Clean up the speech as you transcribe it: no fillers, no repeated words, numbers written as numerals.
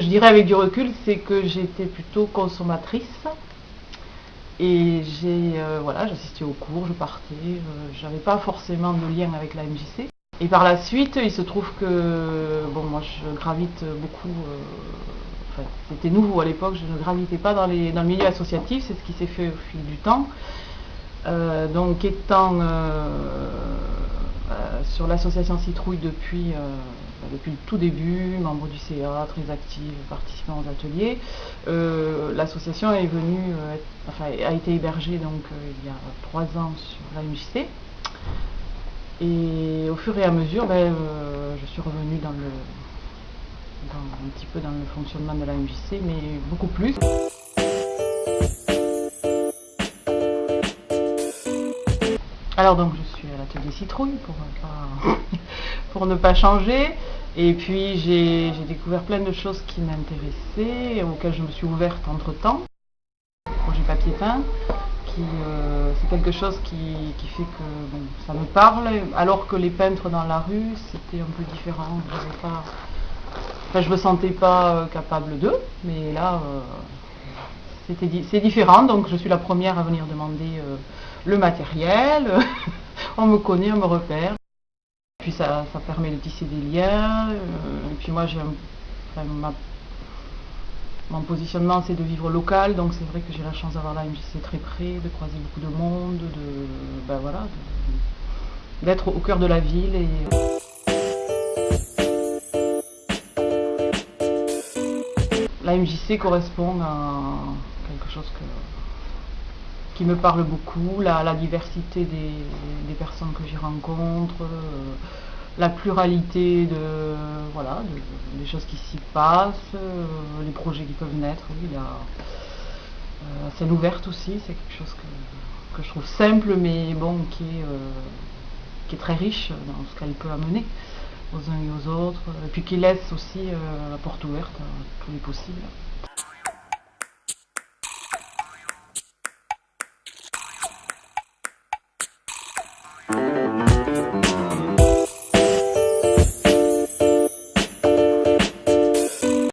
que je dirais avec du recul, c'est que j'étais plutôt consommatrice. Et voilà, j'assistais aux cours, je partais, j'avais pas forcément de lien avec la MJC. Et par la suite, il se trouve que, bon, moi je gravite beaucoup, enfin, c'était nouveau à l'époque, je ne gravitais pas dans le milieu associatif, c'est ce qui s'est fait au fil du temps. Donc étant sur l'association Citrouille depuis le tout début, membre du CA, très active, participant aux ateliers, l'association est venue, a été hébergée donc il y a 3 ans sur la MJC. Et au fur et à mesure, je suis revenue un petit peu dans le fonctionnement de la MJC, mais beaucoup plus. Alors donc je suis à l'atelier Citrouille pour ne pas changer. Et puis j'ai découvert plein de choses qui m'intéressaient, auxquelles je me suis ouverte entre temps. Le projet papier peint, c'est quelque chose qui fait que bon, ça me parle, alors que les peintres dans la rue c'était un peu différent. Je me sentais pas capable d'eux, mais là c'est différent, donc je suis la première à venir demander le matériel, on me connaît, on me repère. Puis ça permet de tisser des liens, et puis moi mon positionnement c'est de vivre local, donc c'est vrai que j'ai la chance d'avoir la MJC très près, de croiser beaucoup de monde, d'être au cœur de la ville. La MJC correspond à quelque chose qui me parle beaucoup, la diversité des personnes que j'y rencontre, la pluralité des choses qui s'y passent, les projets qui peuvent naître. Oui, la scène ouverte aussi, c'est quelque chose que je trouve simple, mais bon, qui est très riche dans ce qu'elle peut amener aux uns et aux autres, et puis qui laisse aussi la porte ouverte à tous les possibles.